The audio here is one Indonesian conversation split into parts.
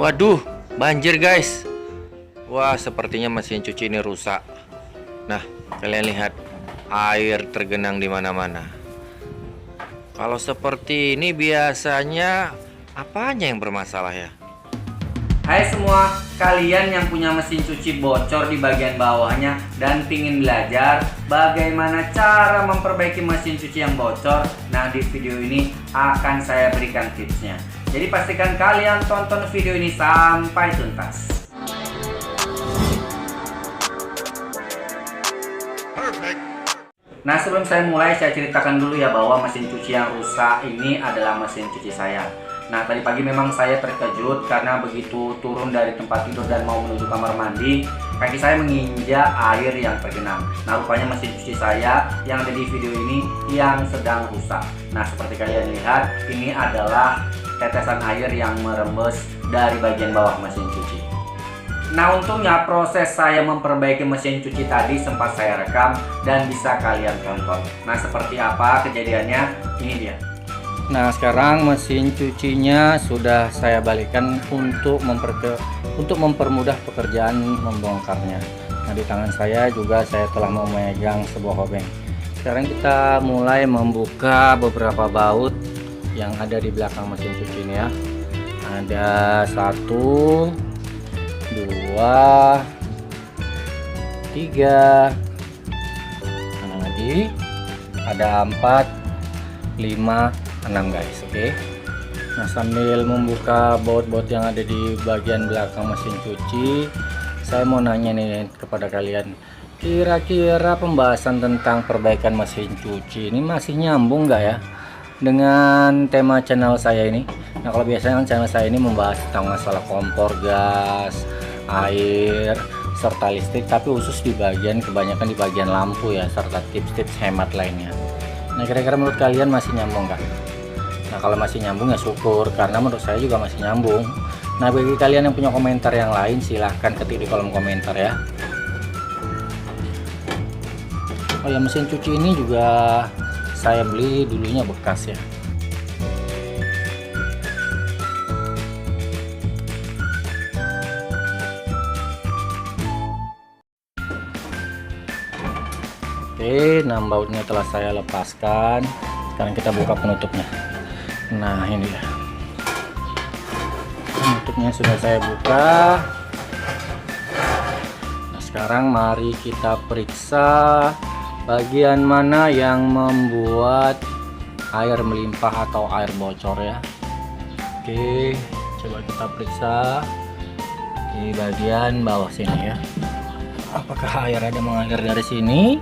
Waduh, banjir guys. Wah, sepertinya mesin cuci ini rusak. Nah, kalian lihat air tergenang di mana-mana. Kalau seperti ini biasanya apanya yang bermasalah ya? Hai semua, kalian yang punya mesin cuci bocor di bagian bawahnya dan pingin belajar bagaimana cara memperbaiki mesin cuci yang bocor, nah di video ini akan saya berikan tipsnya. Jadi pastikan kalian tonton video ini sampai tuntas. Nah, sebelum saya mulai, saya ceritakan dulu ya bahwa mesin cuci yang rusak ini adalah mesin cuci saya. Nah, tadi pagi memang saya terkejut karena begitu turun dari tempat tidur dan mau menuju kamar mandi, kaki saya menginjak air yang tergenang. Nah, rupanya mesin cuci saya yang ada di video ini yang sedang rusak. Nah, seperti kalian lihat, ini adalah tetesan air yang merembes dari bagian bawah mesin cuci. Nah, untungnya proses saya memperbaiki mesin cuci tadi sempat saya rekam dan bisa kalian tonton. Nah, seperti apa kejadiannya? Ini dia. Nah, sekarang mesin cucinya sudah saya balikan untuk mempermudah pekerjaan membongkarnya. Nah, di tangan saya juga saya telah memegang sebuah obeng. Sekarang kita mulai membuka beberapa baut yang ada di belakang mesin cuci ini ya. Ada 1, 2, 3, mana lagi? Ada 4, 5, 6 guys. Oke. Nah, sambil membuka baut-baut yang ada di bagian belakang mesin cuci, saya mau nanya nih kepada kalian, kira-kira pembahasan tentang perbaikan mesin cuci ini masih nyambung nggak ya dengan tema channel saya ini? Nah, kalau biasanya channel saya ini membahas tentang masalah kompor gas, air, serta listrik, tapi khusus di bagian kebanyakan di bagian lampu ya, serta tips-tips hemat lainnya. Nah, kira-kira menurut kalian masih nyambung nggak? Nah, kalau masih nyambung ya syukur, karena menurut saya juga masih nyambung. Nah, bagi kalian yang punya komentar yang lain, silahkan ketik di kolom komentar ya. Oh ya, mesin cuci ini juga saya beli dulunya bekas ya. Oke, 6 bautnya telah saya lepaskan. Sekarang kita buka penutupnya. Nah, ini ya. Penutupnya sudah saya buka. Nah, sekarang mari kita periksa bagian mana yang membuat air melimpah atau air bocor ya. Oke, coba kita periksa di bagian bawah sini ya. Apakah air ada mengalir dari sini?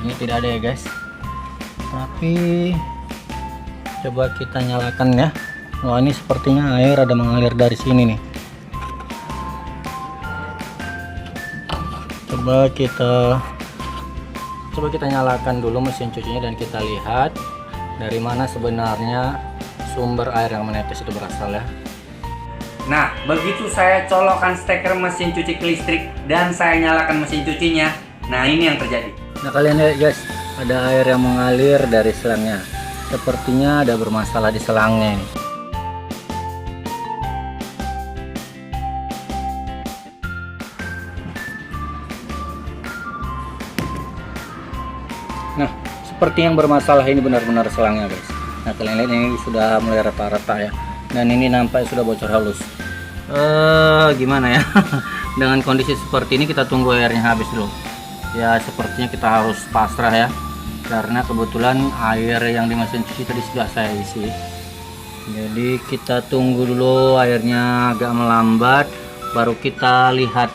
Ini tidak ada ya guys, tapi coba kita nyalakan ya. Wah, ini sepertinya air ada mengalir dari sini nih. Coba kita nyalakan dulu mesin cucinya dan kita lihat dari mana sebenarnya sumber air yang menetes itu berasal ya. Nah, begitu saya colokkan steker mesin cuci ke listrik dan saya nyalakan mesin cucinya, nah ini yang terjadi. Nah, kalian lihat guys, ada air yang mengalir dari selangnya. Sepertinya ada bermasalah di selangnya ini. Nah, seperti yang bermasalah ini benar-benar selangnya guys. Nah, kalian lihat ini sudah mulai rata-rata ya. Dan ini nampak sudah bocor halus. Gimana ya? Dengan kondisi seperti ini kita tunggu airnya habis dulu. Ya, sepertinya kita harus pasrah ya, karena kebetulan air yang di mesin cuci tadi sudah saya isi. Jadi kita tunggu dulu airnya agak melambat, baru kita lihat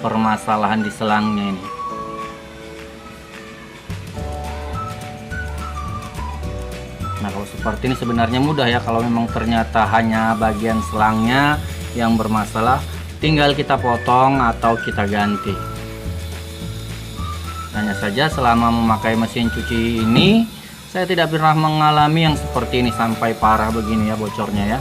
permasalahan di selangnya ini. Nah, kalau seperti ini sebenarnya mudah ya. Kalau memang ternyata hanya bagian selangnya yang bermasalah, tinggal kita potong atau kita ganti. Hanya saja selama memakai mesin cuci ini, saya tidak pernah mengalami yang seperti ini sampai parah begini ya bocornya ya.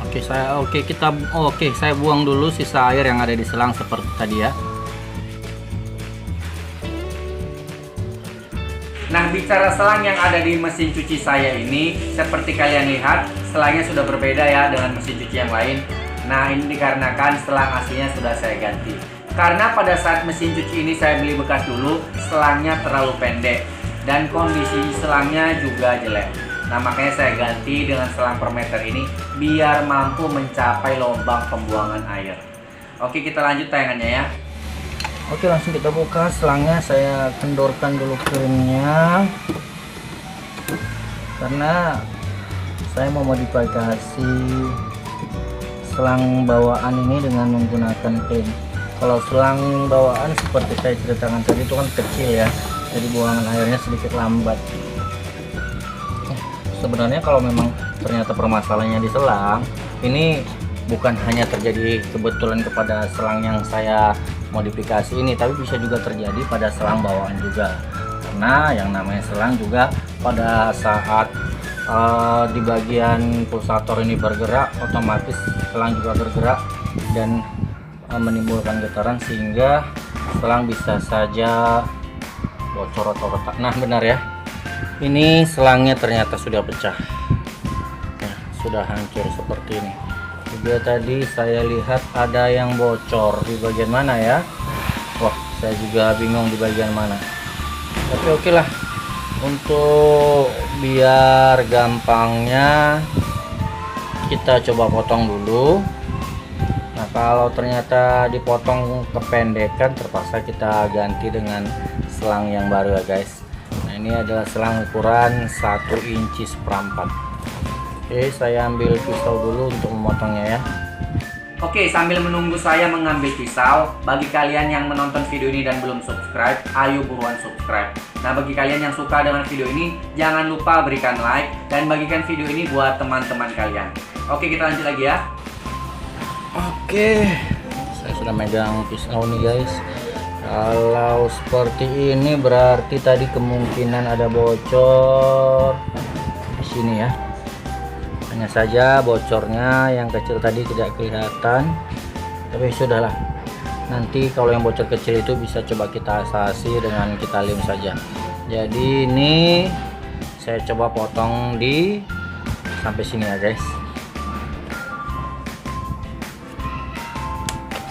Oke, saya buang dulu sisa air yang ada di selang seperti tadi ya. Nah, bicara selang yang ada di mesin cuci saya ini, seperti kalian lihat, selangnya sudah berbeda ya dengan mesin cuci yang lain. Nah, ini dikarenakan selang aslinya sudah saya ganti. Karena pada saat mesin cuci ini saya beli bekas dulu, selangnya terlalu pendek dan kondisi selangnya juga jelek. Nah, makanya saya ganti dengan selang per meter ini biar mampu mencapai lubang pembuangan air. Oke, kita lanjut tayangannya ya. Oke, langsung kita buka selangnya. Saya kendorkan dulu krimnya karena saya mau modifikasi selang bawaan ini dengan menggunakan krim. Kalau selang bawaan seperti saya ceritakan tadi itu kan kecil ya, jadi buangan airnya sedikit lambat. Sebenarnya kalau memang ternyata permasalahannya di selang ini, bukan hanya terjadi kebetulan kepada selang yang saya modifikasi ini, tapi bisa juga terjadi pada selang bawaan juga. Karena yang namanya selang juga pada saat di bagian pulsator ini bergerak, otomatis selang juga bergerak dan menimbulkan getaran sehingga selang bisa saja bocor atau retak. Nah, benar ya, ini selangnya ternyata sudah pecah, nah, sudah hancur seperti ini. Juga tadi saya lihat ada yang bocor di bagian mana ya. Wah, saya juga bingung di bagian mana. Tapi oke lah, untuk biar gampangnya kita coba potong dulu. Nah, kalau ternyata dipotong kependekan, terpaksa kita ganti dengan selang yang baru ya guys. Nah, ini adalah selang ukuran 1 inci seperempat. Oke, saya ambil pisau dulu untuk memotongnya ya. Oke, sambil menunggu saya mengambil pisau, bagi kalian yang menonton video ini dan belum subscribe, ayo buruan subscribe. Nah, bagi kalian yang suka dengan video ini, jangan lupa berikan like dan bagikan video ini buat teman-teman kalian. Oke, kita lanjut lagi ya. Oke, saya sudah megang pisau nih guys. Kalau seperti ini berarti tadi kemungkinan ada bocor di sini ya. Hanya saja bocornya yang kecil tadi tidak kelihatan, tapi sudahlah. Nanti kalau yang bocor kecil itu bisa coba kita atasi dengan kita lem saja. Jadi ini saya coba potong di sampai sini ya guys.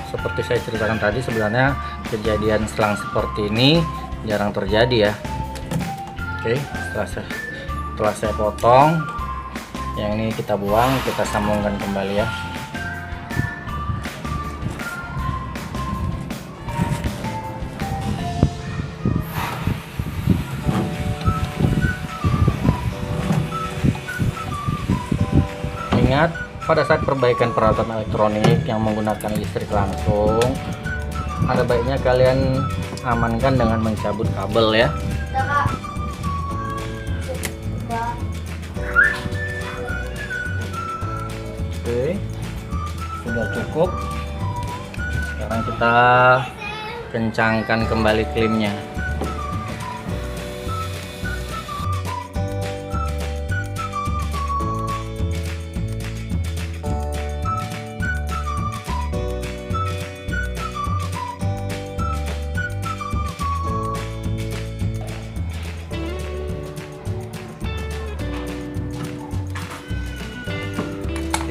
Seperti saya ceritakan tadi, sebenarnya kejadian selang seperti ini jarang terjadi ya. Oke, setelah saya potong, yang ini kita buang, kita sambungkan kembali ya. Ingat, pada saat perbaikan peralatan elektronik yang menggunakan listrik langsung, ada baiknya kalian amankan dengan mencabut kabel ya. Oke, sudah cukup. Sekarang kita kencangkan kembali klimnya.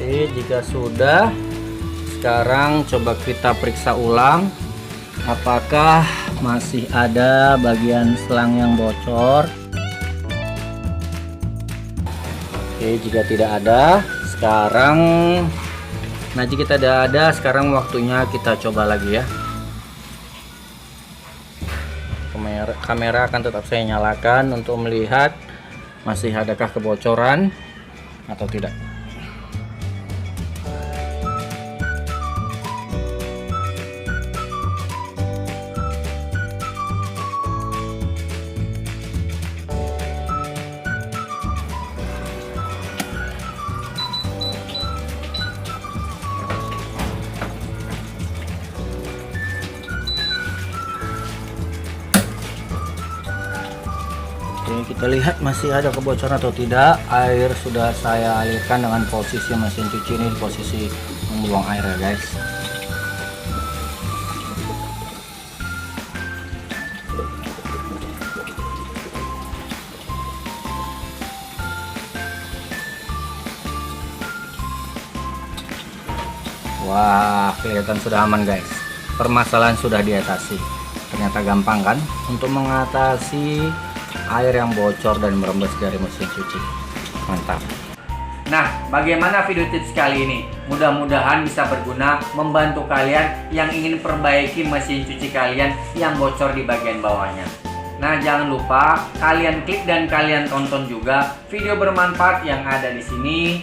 Oke, jika sudah, sekarang coba kita periksa ulang apakah masih ada bagian selang yang bocor. Oke, jika tidak ada, sekarang jika tidak ada, sekarang waktunya kita coba lagi ya. Kamera akan tetap saya nyalakan untuk melihat masih adakah kebocoran atau tidak. Oke, kita lihat masih ada kebocoran atau tidak. Air sudah saya alirkan dengan posisi mesin cuci ini di posisi membuang air ya guys. Wah, kelihatan sudah aman guys. Permasalahan sudah diatasi. Ternyata gampang kan untuk mengatasi air yang bocor dan merembes dari mesin cuci. Mantap. Nah, bagaimana video tips kali ini? Mudah-mudahan bisa berguna membantu kalian yang ingin perbaiki mesin cuci kalian yang bocor di bagian bawahnya. Nah, jangan lupa kalian klik dan kalian tonton juga video bermanfaat yang ada di sini,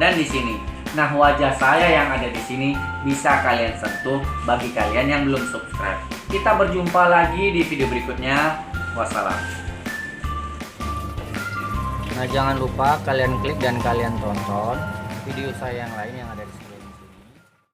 dan di sini. Nah, wajah saya yang ada di sini bisa kalian sentuh bagi kalian yang belum subscribe. Kita berjumpa lagi di video berikutnya. Wassalam. Nah, jangan lupa kalian klik dan kalian tonton video saya yang lain yang ada di sini.